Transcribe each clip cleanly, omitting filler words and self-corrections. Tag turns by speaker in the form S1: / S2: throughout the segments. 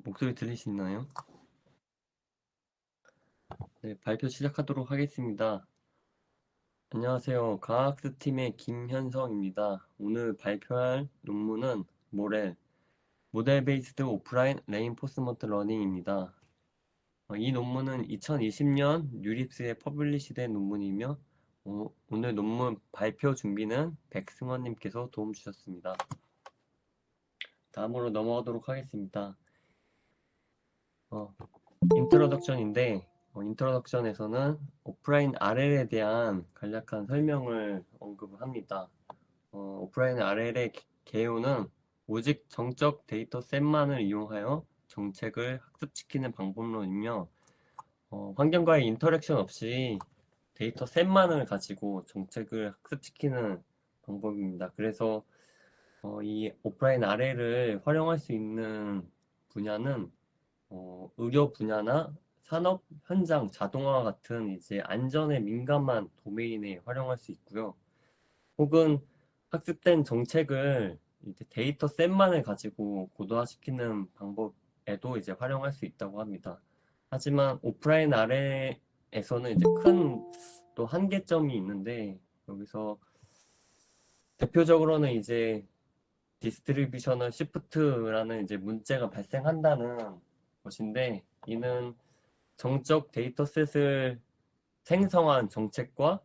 S1: 목소리 들리시나요? 네, 발표 시작하도록 하겠습니다. 안녕하세요. 과학스팀의 김현성입니다. 오늘 발표할 논문은 모델 베이스드 오프라인 레인포스먼트 러닝입니다. 이 논문은 2020년 뉴립스에 퍼블리시된 논문이며 오늘 논문 발표 준비는 백승원님께서 도움 주셨습니다. 다음으로 넘어가도록 하겠습니다. 인트로덕션인데 인트로덕션에서는 오프라인 RL에 대한 간략한 설명을 언급합니다. 오프라인 RL의 개요는 오직 정적 데이터셋만을 이용하여 정책을 학습시키는 방법론이며 환경과의 인터랙션 없이 데이터셋만을 가지고 정책을 학습시키는 방법입니다. 그래서 이 오프라인 RL을 활용할 수 있는 분야는 의료 분야나 산업 현장 자동화 같은 이제 안전에 민감한 도메인에 활용할 수 있고요. 혹은 학습된 정책을 이제 데이터셋만을 가지고 고도화시키는 방법에도 이제 활용할 수 있다고 합니다. 하지만 오프라인 아래에서는 이제 큰 또 한계점이 있는데 여기서 대표적으로는 이제 디스트리뷰셔널 시프트라는 이제 문제가 발생한다는 것인데 이는 정적 데이터셋을 생성한 정책과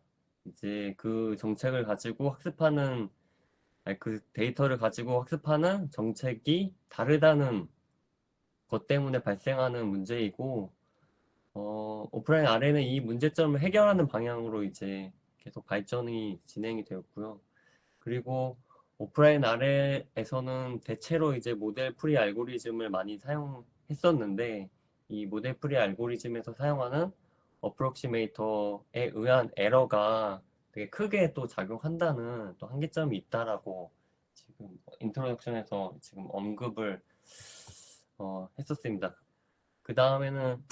S1: 이제 그 정책을 가지고 학습하는 그 데이터를 가지고 학습하는 정책이 다르다는 것 때문에 발생하는 문제이고 오프라인 아래는 이 문제점을 해결하는 방향으로 이제 계속 발전이 진행이 되었고요. 그리고 오프라인 아래에서는 대체로 이제 모델 프리 알고리즘을 많이 사용했었는데 이 모델 프리 알고리즘에서 사용하는 어프록시메이터에 의한 에러가 되게 크게 또 작용한다는 또 한계점이 있다라고 지금 인트로덕션에서 지금 언급을 했었습니다. 그 다음에는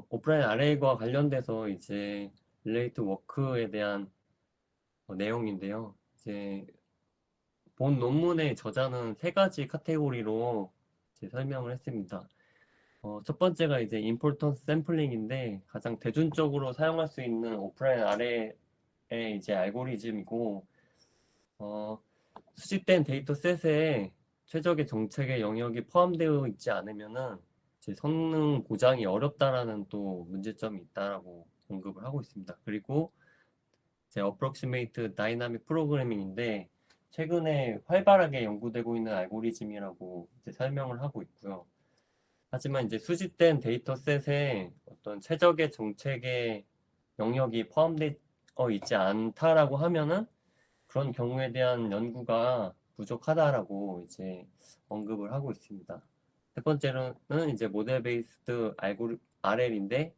S1: 오프라인 RA과 관련돼서 이제 릴레이트 워크에 대한 내용인데요. 이제 본 논문의 저자는 세 가지 카테고리로 이제 설명을 했습니다. 첫 번째가 이제 임포턴스 샘플링인데 가장 대중적으로 사용할 수 있는 오프라인 아래의 이제 알고리즘이고 어, 수집된 데이터셋에 최적의 정책의 영역이 포함되어 있지 않으면은 이제 성능 보장이 어렵다라는 또 문제점이 있다라고 언급을 하고 있습니다. 그리고 이제 어프록시메이트 다이나믹 프로그래밍인데 최근에 활발하게 연구되고 있는 알고리즘이라고 이제 설명을 하고 있고요. 하지만 이제 수집된 데이터셋에 어떤 최적의 정책의 영역이 포함되어 있지 않다라고 하면은 그런 경우에 대한 연구가 부족하다라고 이제 언급을 하고 있습니다. 세 번째로는 이제 모델 베이스드 RL인데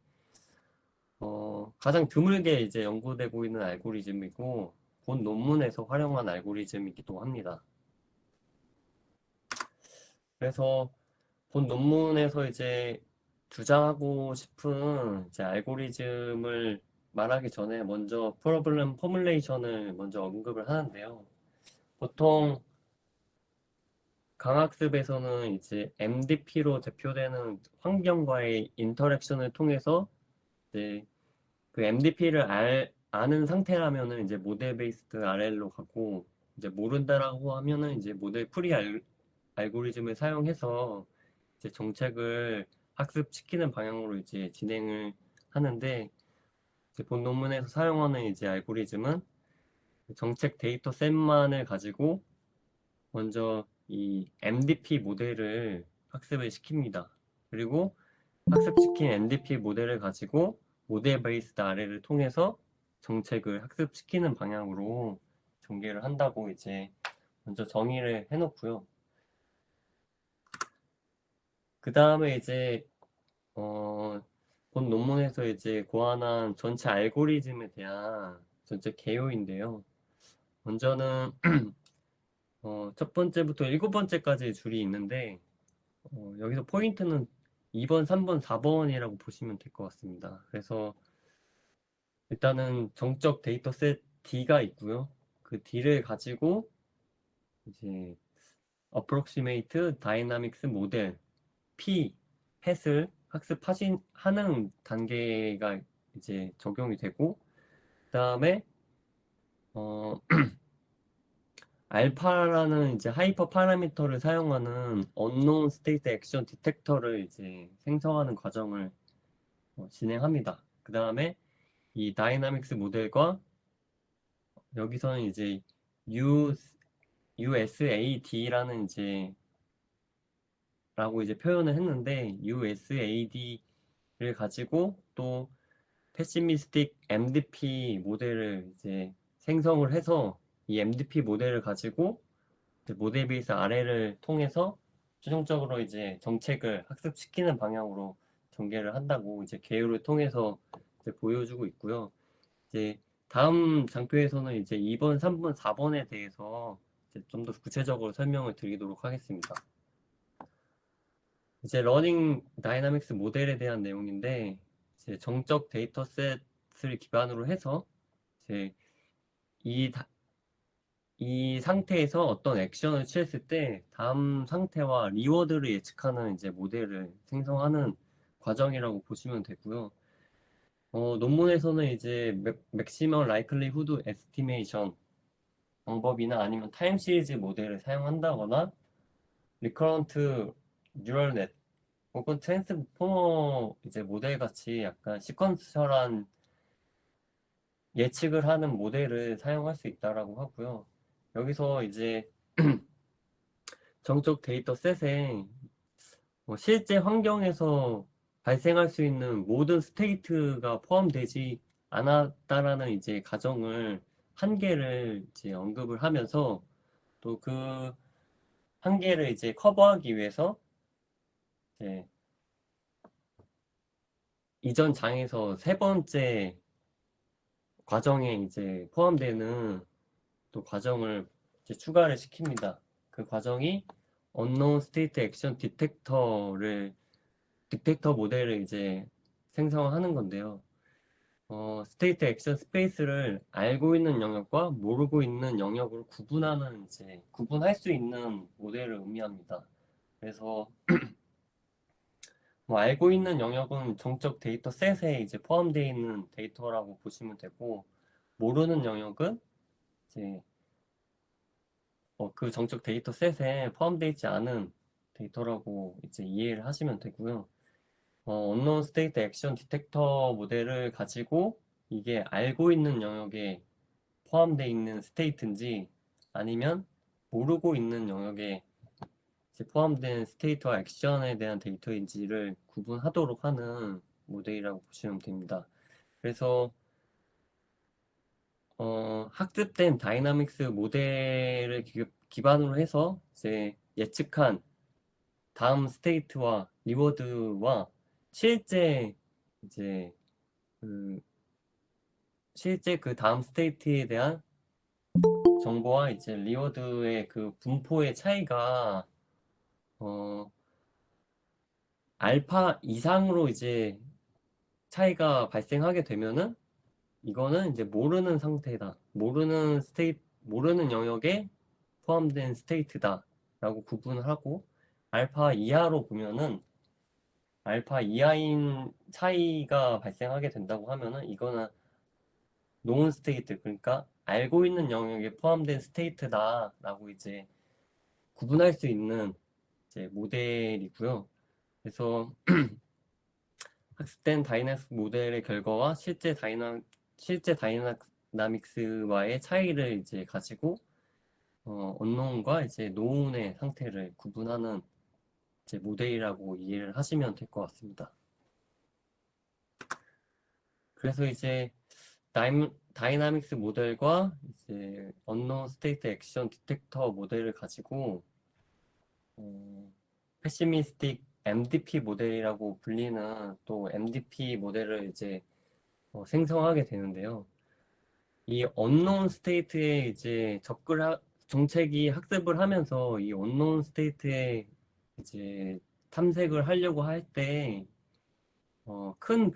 S1: 가장 드물게 이제 연구되고 있는 알고리즘이고 본 논문에서 활용한 알고리즘이기도 합니다. 그래서 본 논문에서 이제 주장하고 싶은 이제 알고리즘을 말하기 전에 먼저 프로블럼 포뮬레이션을 먼저 언급을 하는데요. 보통 강학습에서는 이제 MDP로 대표되는 환경과의 인터랙션을 통해서 이제 그 MDP를 아는 상태라면은 이제 모델 베이스드 RL로 가고 이제 모른다라고 하면은 이제 모델 프리 알고리즘을 사용해서 이제 정책을 학습시키는 방향으로 이제 진행을 하는데 이제 본 논문에서 사용하는 이제 알고리즘은 정책 데이터셋만을 가지고 먼저 이 MDP 모델을 학습을 시킵니다. 그리고 학습시킨 MDP 모델을 가지고 모델 베이스드 아래를 통해서 정책을 학습시키는 방향으로 전개를 한다고 이제 먼저 정의를 해놓고요. 그 다음에 이제 어, 본 논문에서 이제 고안한 전체 알고리즘에 대한 전체 개요인데요. 먼저는 첫 번째부터 일곱 번째까지 줄이 있는데 여기서 포인트는 2번, 3번, 4번이라고 보시면 될 것 같습니다. 그래서 일단은 정적 데이터셋 D가 있고요. 그 D를 가지고 이제 approximate dynamics 모델 P 펫을 학습하는 단계가 이제 적용이 되고, 그다음에 어, 알파라는 이제 하이퍼 파라미터를 사용하는 unknown state action detector를 이제 생성하는 과정을 진행합니다. 그 다음에 이 다이나믹스 모델과 여기서는 이제 U, USAD라는 이제 라고 이제 표현을 했는데 USAD를 가지고 또 패시미스틱 MDP 모델을 이제 생성을 해서 이 MDP 모델을 가지고 모델 베이스 아래를 통해서 최종적으로 이제 정책을 학습시키는 방향으로 전개를 한다고 이제 개요를 통해서 이제 보여주고 있고요. 이제 다음 장표에서는 이제 2번, 3번, 4번에 대해서 좀 더 구체적으로 설명을 드리도록 하겠습니다. 이제 러닝 다이나믹스 모델에 대한 내용인데 이제 정적 데이터셋을 기반으로 해서 이제 이, 이 상태에서 어떤 액션을 취했을 때 다음 상태와 리워드를 예측하는 이제 모델을 생성하는 과정이라고 보시면 되고요. 논문에서는 이제 맥시멀 라이클리후드 에스티메이션 방법이나 아니면 타임 시리즈 모델을 사용한다거나 리커런트 뉴럴 넷 혹은 트랜스포머 이제 모델 같이 약간 시퀀셜한 예측을 하는 모델을 사용할 수 있다라고 하고요. 여기서 이제 정적 데이터 셋에 실제 환경에서 발생할 수 있는 모든 스테이트가 포함되지 않았다라는 이제 가정을 한계를 이제 언급을 하면서 또 그 한계를 이제 커버하기 위해서 이제 이전 장에서 세 번째 과정에 이제 포함되는 또 과정을 이제 추가를 시킵니다. 그 과정이 unknown state action 디텍터 모델을 이제 생성하는 건데요. 스테이트 액션 스페이스를 알고 있는 영역과 모르고 있는 영역으로 구분하는 이제 구분할 수 있는 모델을 의미합니다. 그래서 뭐 알고 있는 영역은 정적 데이터 셋에 이제 포함되어 있는 데이터라고 보시면 되고 모르는 영역은 이제 그 정적 데이터 셋에 포함되어 있지 않은 데이터라고 이제 이해를 하시면 되고요. 언노운 스테이트 액션 디텍터 모델을 가지고 이게 알고 있는 영역에 포함되어 있는 스테이트인지 아니면 모르고 있는 영역에 이제 포함된 스테이트와 액션에 대한 데이터인지를 구분하도록 하는 모델이라고 보시면 됩니다. 그래서 학습된 다이나믹스 모델을 기반으로 해서 이제 예측한 다음 스테이트와 리워드와 실제 이제 그 실제 그 다음 스테이트에 대한 정보와 이제 리워드의 그 분포의 차이가 어 알파 이상으로 이제 차이가 발생하게 되면은 이거는 이제 모르는 상태다. 모르는 영역에 포함된 스테이트다라고 구분을 하고 알파 이하로 보면은 알파 이하인 차이가 발생하게 된다고 하면은 이거는 노운 스테이트 그러니까 알고 있는 영역에 포함된 스테이트다라고 이제 구분할 수 있는 이제 모델이고요. 그래서 학습된 다이나믹스 모델의 결과와 실제 다이나믹스와의 차이를 이제 가지고 언노운과 이제 노운의 상태를 구분하는 이제 모델이라고 이해를 하시면 될 것 같습니다. 그래서 이제 다이나믹스 모델과 이제 언노운 스테이트 액션 디텍터 모델을 가지고 패시미스틱 MDP 모델이라고 불리는 또 MDP 모델을 이제 생성하게 되는데요. 이 언노운 스테이트에 이제 정책이 학습을 하면서 이 언노운 스테이트에 이제 탐색을 하려고 할 때, 큰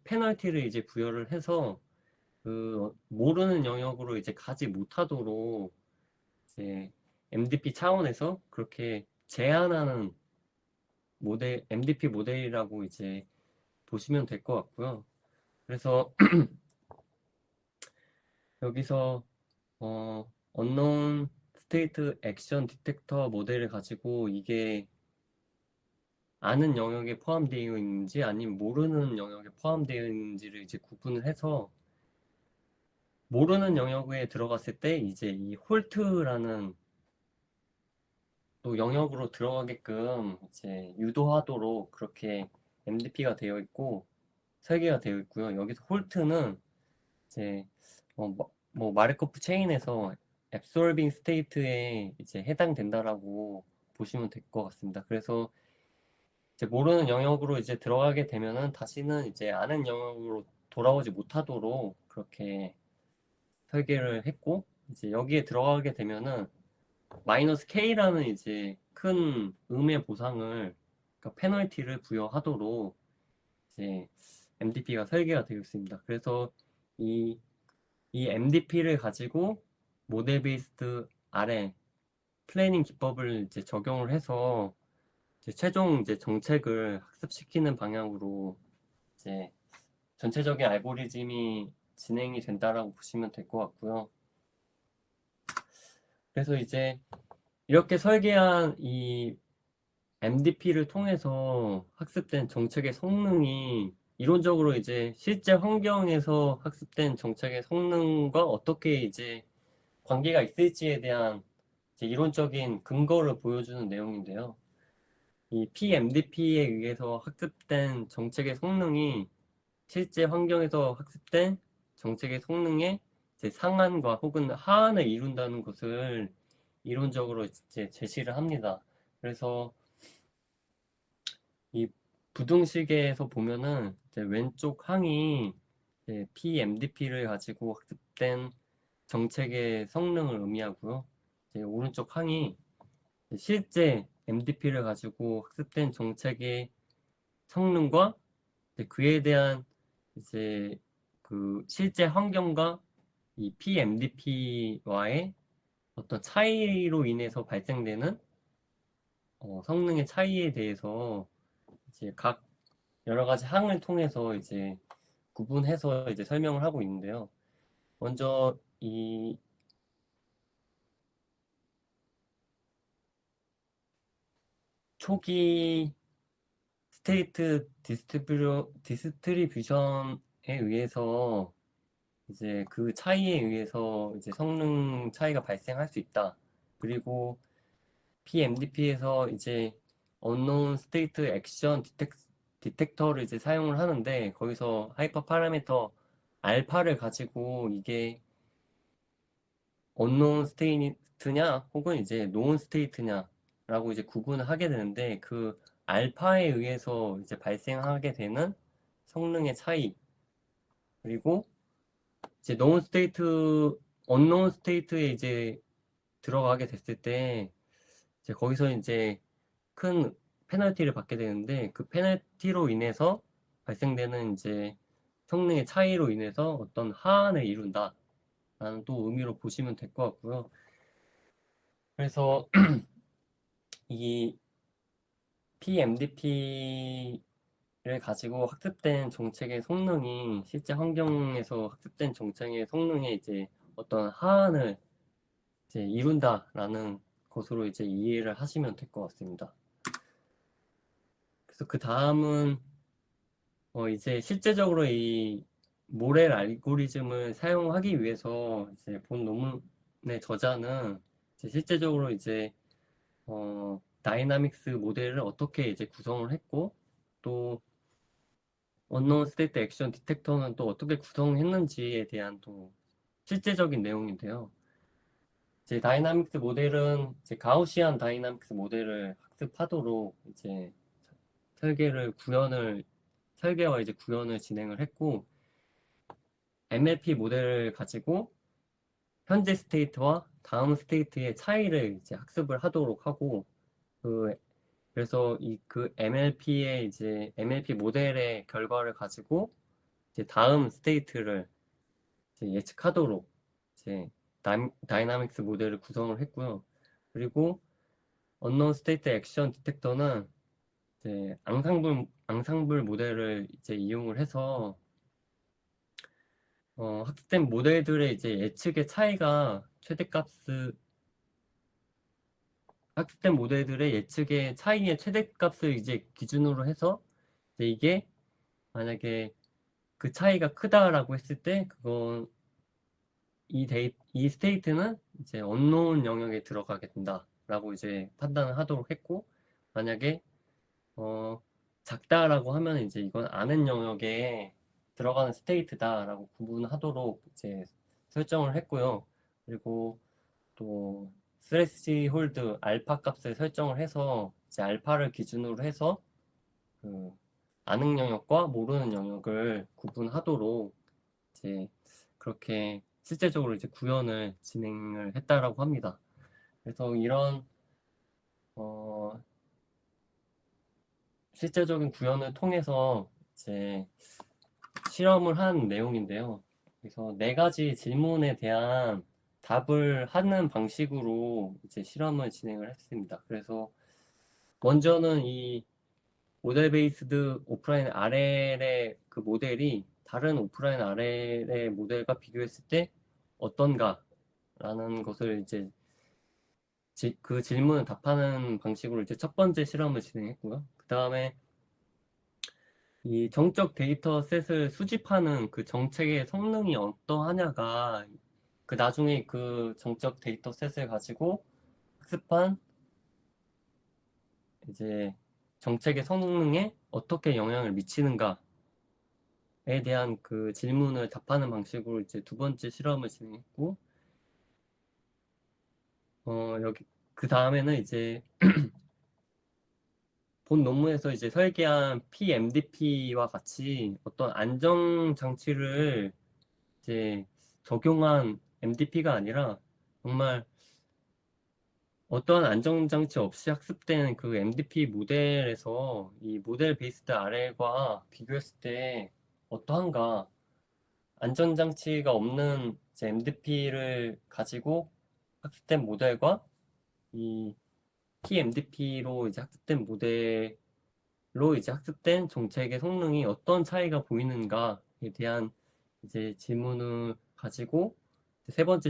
S1: 페널티를 이제 부여를 해서 그 모르는 영역으로 이제 가지 못하도록 이제 MDP 차원에서 그렇게 제한하는 모델, MDP 모델이라고 이제 보시면 될 것 같고요. 그래서 여기서 unknown state action detector 모델을 가지고 이게 아는 영역에 포함되어 있는지 아니면 모르는 영역에 포함되어 있는지를 이제 구분을 해서 모르는 영역에 들어갔을 때 이제 이 홀트라는 또 영역으로 들어가게끔 이제 유도하도록 그렇게 MDP가 되어 있고 설계가 되어 있고요. 여기서 홀트는 이제 뭐 마르코프 체인에서 앱솔빙 스테이트에 이제 해당된다라고 보시면 될 것 같습니다. 그래서 이제 모르는 영역으로 이제 들어가게 되면은 다시는 이제 아는 영역으로 돌아오지 못하도록 그렇게 설계를 했고 이제 여기에 들어가게 되면은 마이너스 K라는 이제 큰 음의 보상을 그러니까 페널티를 부여하도록 이제 MDP가 설계가 되어 있습니다. 그래서 이, 이 MDP를 가지고 모델 베이스드 아래 플래닝 기법을 이제 적용을 해서 이제 최종 이제 정책을 학습시키는 방향으로 이제 전체적인 알고리즘이 진행이 된다라고 보시면 될 것 같고요. 그래서 이제 이렇게 설계한 이 MDP를 통해서 학습된 정책의 성능이 이론적으로 이제 실제 환경에서 학습된 정책의 성능과 어떻게 이제 관계가 있을지에 대한 이제 이론적인 근거를 보여주는 내용인데요. 이 PMDP에 의해서 학습된 정책의 성능이 실제 환경에서 학습된 정책의 성능의 이제 상한과 혹은 하한을 이룬다는 것을 이론적으로 이제 제시를 합니다. 그래서 이 부등식에서 보면은 이제 왼쪽 항이 이제 PMDP를 가지고 학습된 정책의 성능을 의미하고요. 이제 오른쪽 항이 실제 MDP를 가지고 학습된 정책의 성능과 이제 그에 대한 이제 그 실제 환경과 이 PMDP와의 어떤 차이로 인해서 발생되는 성능의 차이에 대해서 이제 각 여러 가지 항을 통해서 이제 구분해서 이제 설명을 하고 있는데요. 먼저 이 초기 스테이트 디스트리뷰션에 의해서 이제 그 차이에 의해서 이제 성능 차이가 발생할 수 있다. 그리고 PMDP에서 이제 unknown state action 디텍터를 이제 사용을 하는데 거기서 하이퍼 파라미터 알파를 가지고 이게 unknown state냐 혹은 이제 known state냐라고 이제 구분을 하게 되는데 그 알파에 의해서 이제 발생하게 되는 성능의 차이 그리고 이제 known state, unknown state에 이제 들어가게 됐을 때 이제 거기서 이제 큰 페널티를 받게 되는데 그 페널티로 인해서 발생되는 이제 성능의 차이로 인해서 어떤 하한을 이룬다 라는 또 의미로 보시면 될 것 같고요. 그래서 이 PMDP를 가지고 학습된 정책의 성능이 실제 환경에서 학습된 정책의 성능에 이제 어떤 하한을 이제 이룬다라는 것으로 이제 이해를 하시면 될 것 같습니다. 그래서 그 다음은 이제 실제적으로 이 모렐 알고리즘을 사용하기 위해서 이제 본 논문의 저자는 이제 실제적으로 이제 다이나믹스 모델을 어떻게 이제 구성을 했고 또 언노운 스테이트 액션 디텍터는 또 어떻게 구성했는지에 대한 또 실제적인 내용인데요. 이제 다이나믹스 모델은 이제 가우시안 다이나믹스 모델을 학습하도록 이제 설계와 이제 구현을 진행을 했고 MLP 모델을 가지고 현재 스테이트와 다음 스테이트의 차이를 이제 학습을 하도록 하고 그 그래서 이 그 MLP의 이제 MLP 모델의 결과를 가지고 이제 다음 스테이트를 이제 예측하도록 이제 다이나믹스 모델을 구성을 했고요. 그리고 언노운 스테이트 액션 디텍터는 이제 앙상블 모델을 이제 이용을 해서 학습된 모델들의 이제 예측의 차이가 학습된 모델들의 예측의 차이의 최대값을 이제 기준으로 해서 이제 이게 만약에 그 차이가 크다라고 했을 때 그건 이 스테이트는 이제 언노운 영역에 들어가게 된다라고 이제 판단을 하도록 했고, 만약에 어, 작다라고 하면 이제 이건 아는 영역에 들어가는 스테이트다라고 구분하도록 이제 설정을 했고요. 그리고 또 스레시 홀드 알파 값을 설정을 해서 이제 알파를 기준으로 해서 그 아는 영역과 모르는 영역을 구분하도록 이제 그렇게 실제적으로 이제 구현을 진행을 했다라고 합니다. 그래서 이런 어, 실제적인 구현을 통해서 이제 실험을 한 내용인데요. 그래서 네 가지 질문에 대한 답을 하는 방식으로 이제 실험을 진행을 했습니다. 그래서 먼저는 이 모델 베이스드 오프라인 RL의 그 모델이 다른 오프라인 RL의 모델과 비교했을 때 어떤가라는 것을 이제 그 질문을 답하는 방식으로 이제 첫 번째 실험을 진행했고요. 그 다음에 이 정적 데이터셋을 수집하는 그 정책의 성능이 어떠하냐가 그 나중에 그 정적 데이터셋을 가지고 학습한 이제 정책의 성능에 어떻게 영향을 미치는가에 대한 그 질문을 답하는 방식으로 이제 두 번째 실험을 진행했고, 여기 그 다음에는 이제 본 논문에서 이제 설계한 PMDP와 같이 어떤 안정 장치를 이제 적용한 MDP가 아니라 정말 어떠한 안정장치 없이 학습된 그 MDP 모델에서 이 모델 베이스드 RL과 비교했을 때 어떠한가, 안전장치가 없는 MDP를 가지고 학습된 모델과 이 PMDP로 이제 학습된 모델로 이제 학습된 정책의 성능이 어떤 차이가 보이는가에 대한 이제 질문을 가지고 세 번째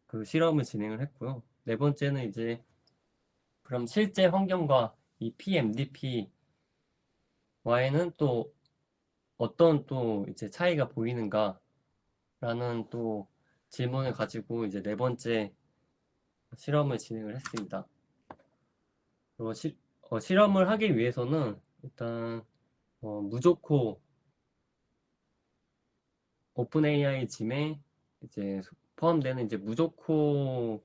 S1: 그 실험을 진행을 했고요. 네 번째는 이제 그럼 실제 환경과 이 PMDP 와에는 또 어떤 또 이제 차이가 보이는가라는 또 질문을 가지고 이제 네 번째 실험을 진행을 했습니다. 그리고 실험을 하기 위해서는 일단 무조코 오픈 AI 짐에 이제 포함되는 이제 무조코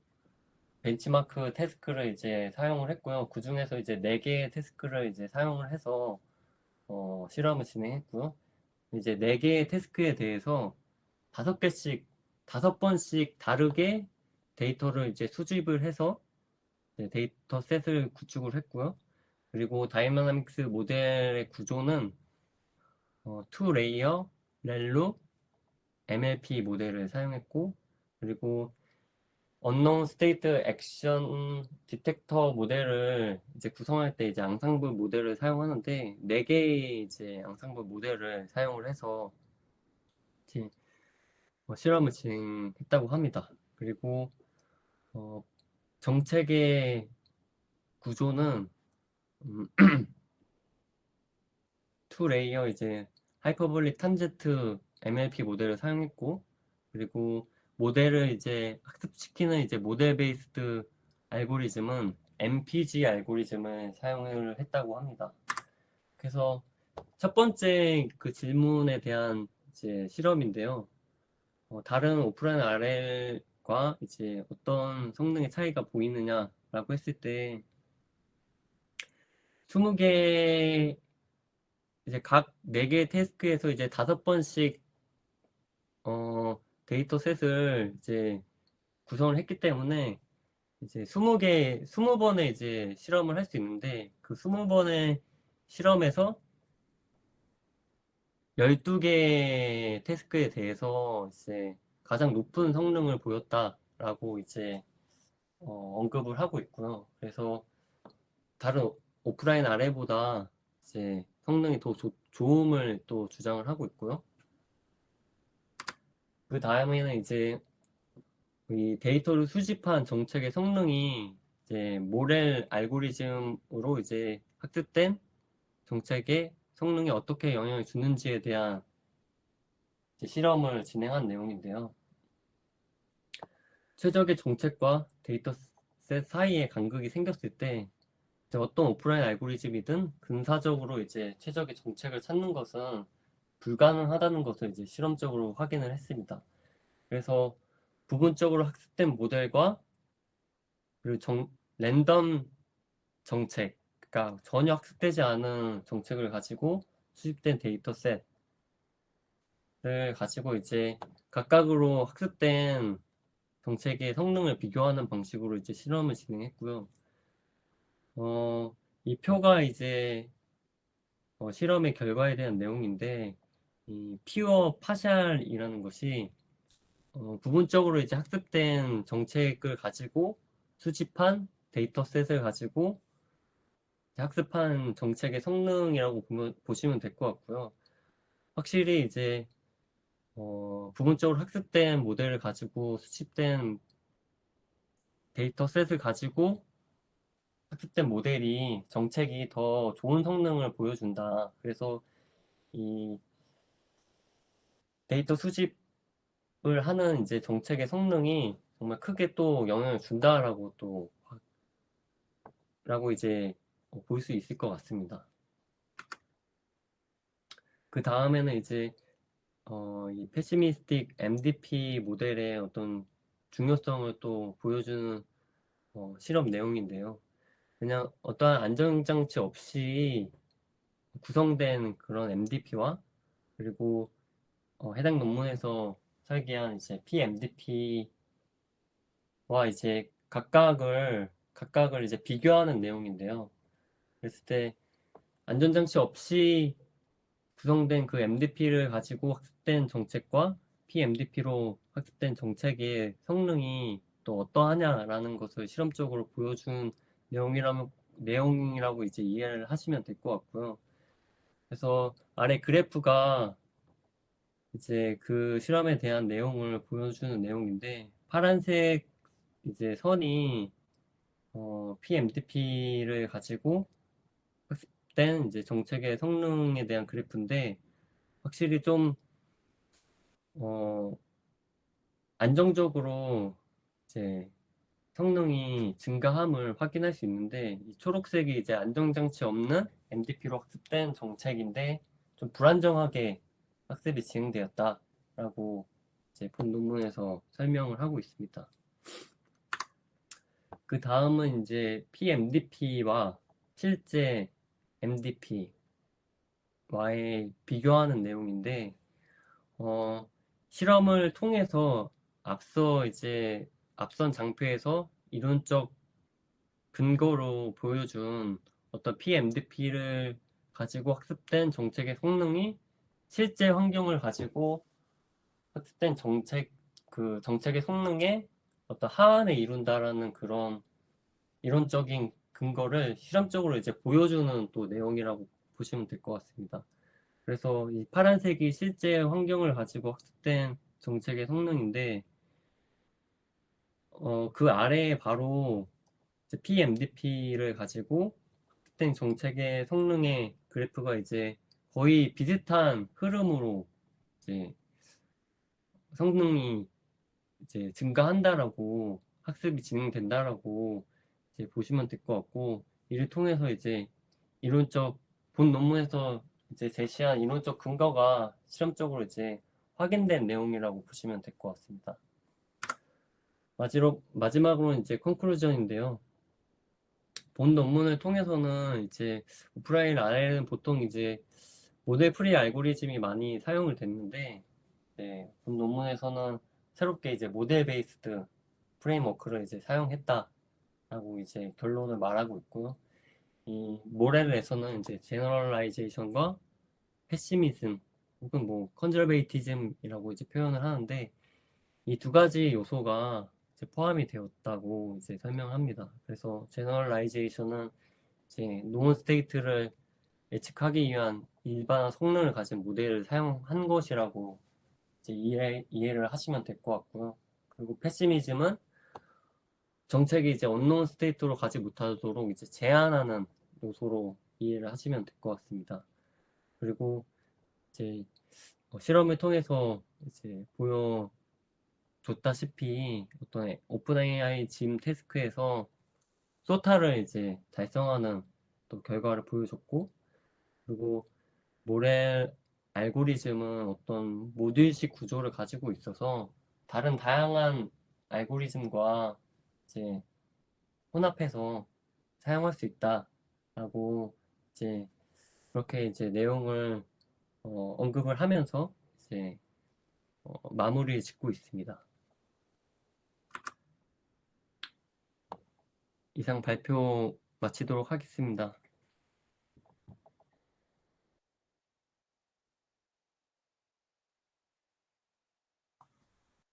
S1: 벤치마크 태스크를 이제 사용을 했고요. 그 중에서 이제 4개의 태스크를 이제 사용을 해서 실험을 진행했고요. 이제 4개의 태스크에 대해서 5개씩, 5번씩 다르게 데이터를 이제 수집을 해서 데이터 셋을 구축을 했고요. 그리고 다이나믹스 모델의 구조는 2레이어, 렐루, MLP 모델을 사용했고, 그리고 언노운 스테이트 액션 디텍터 모델을 이제 구성할 때 이제 앙상블 모델을 사용하는데 4개의 이제 앙상블 모델을 사용을 해서 이제 실험을 진행했다고 합니다. 그리고 어, 정책의 구조는 음, 2레이어 이제 하이퍼볼릭 탄제트 MLP 모델을 사용했고, 그리고 모델을 이제 학습시키는 이제 모델 베이스드 알고리즘은 MPG 알고리즘을 사용을 했다고 합니다. 그래서 첫 번째 그 질문에 대한 이제 실험인데요. 다른 오프라인 RL과 이제 어떤 성능의 차이가 보이느냐라고 했을 때 20개 이제 각 4개의 태스크에서 이제 5번씩 데이터 셋을 이제 구성을 했기 때문에 이제 20번의 이제 실험을 할 수 있는데 그 20번의 실험에서 12개 태스크에 대해서 이제 가장 높은 성능을 보였다라고 이제 언급을 하고 있고요. 그래서 다른 오프라인 RA보다 이제 성능이 더 좋음을 또 주장을 하고 있고요. 그 다음에는 이제 이 데이터를 수집한 정책의 성능이 이제 모렐 알고리즘으로 이제 학습된 정책의 성능에 어떻게 영향을 주는지에 대한 이제 실험을 진행한 내용인데요. 최적의 정책과 데이터셋 사이에 간극이 생겼을 때 이제 어떤 오프라인 알고리즘이든 근사적으로 이제 최적의 정책을 찾는 것은 불가능하다는 것을 이제 실험적으로 확인을 했습니다. 그래서 부분적으로 학습된 모델과 그리고 랜덤 정책, 그러니까 전혀 학습되지 않은 정책을 가지고 수집된 데이터셋을 가지고 이제 각각으로 학습된 정책의 성능을 비교하는 방식으로 이제 실험을 진행했고요. 이 표가 이제 실험의 결과에 대한 내용인데, 이 퓨어 파샬이라는 것이 부분적으로 이제 학습된 정책을 가지고 수집한 데이터셋을 가지고 학습한 정책의 성능이라고 보시면 될 것 같고요. 확실히 이제 부분적으로 학습된 모델을 가지고 수집된 데이터셋을 가지고 학습된 모델이 정책이 더 좋은 성능을 보여준다. 그래서 이 데이터 수집을 하는 이제 정책의 성능이 정말 크게 또 영향을 준다라고 라고 이제 볼 수 있을 것 같습니다. 그 다음에는 이제 이 패시미스틱 MDP 모델의 어떤 중요성을 또 보여주는 실험 내용인데요. 그냥 어떠한 안전장치 없이 구성된 그런 MDP와 그리고 해당 논문에서 설계한 이제 PMDP와 이제 각각을 이제 비교하는 내용인데요. 그랬을 때 안전장치 없이 구성된 그 MDP를 가지고 학습된 정책과 PMDP로 학습된 정책의 성능이 또 어떠하냐라는 것을 실험적으로 보여준 내용이라고 이제 이해를 하시면 될 것 같고요. 그래서 아래 그래프가 이제 그 실험에 대한 내용을 보여주는 내용인데 파란색 이제 선이 PMDP를 가지고 학습된 이제 정책의 성능에 대한 그래프인데 확실히 좀 어, 안정적으로 이제 성능이 증가함을 확인할 수 있는데 이 초록색이 이제 안정장치 없는 MDP로 학습된 정책인데 좀 불안정하게 학습이 진행되었다라고 이제 본 논문에서 설명을 하고 있습니다. 그 다음은 이제 PMDP와 실제 MDP와의 비교하는 내용인데 실험을 통해서 앞선 장표에서 이론적 근거로 보여준 어떤 PMDP를 가지고 학습된 정책의 성능이 실제 환경을 가지고 학습된 그 정책의 성능에 어떤 하한에 이룬다라는 그런 이론적인 근거를 실험적으로 이제 보여주는 또 내용이라고 보시면 될 것 같습니다. 그래서 이 파란색이 실제 환경을 가지고 학습된 정책의 성능인데, 그 아래에 바로 PMDP를 가지고 학습된 정책의 성능의 그래프가 이제 거의 비슷한 흐름으로 이제 성능이 이제 증가한다라고 학습이 진행된다라고 이제 보시면 될 것 같고, 이를 통해서 이제 이론적 본 논문에서 이제 제시한 이론적 근거가 실험적으로 이제 확인된 내용이라고 보시면 될 것 같습니다. 마지막으로는 이제 컨클루전인데요. 본 논문을 통해서는 이제 오프라인 RL은 보통 이제 모델 프리 알고리즘이 많이 사용을 됐는데, 네, 본 논문에서는 새롭게 이제 모델 베이스드 프레임워크를 이제 사용했다라고 이제 결론을 말하고 있고요. 이 모렐에서는 이제 제너럴라이제이션과 패시미즘 혹은 뭐 컨저베이티즘이라고 이제 표현을 하는데 이 두 가지 요소가 이제 포함이 되었다고 이제 설명합니다. 그래서 제너럴라이제이션은 이제 노은 스테이트를 예측하기 위한 일반화 성능을 가진 모델을 사용한 것이라고 이제 이해를 하시면 될 것 같고요. 그리고 패시미즘은 정책이 이제 언노운 스테이트로 가지 못하도록 이제 제한하는 요소로 이해를 하시면 될 것 같습니다. 그리고 이제 실험을 통해서 이제 보여줬다시피 어떤 오픈 AI 짐 태스크에서 소타를 이제 달성하는 또 결과를 보여줬고, 그리고 모렐 알고리즘은 어떤 모듈식 구조를 가지고 있어서 다른 다양한 알고리즘과 이제 혼합해서 사용할 수 있다라고 이제 그렇게 이제 내용을 언급을 하면서 이제 마무리를 짓고 있습니다. 이상 발표 마치도록 하겠습니다.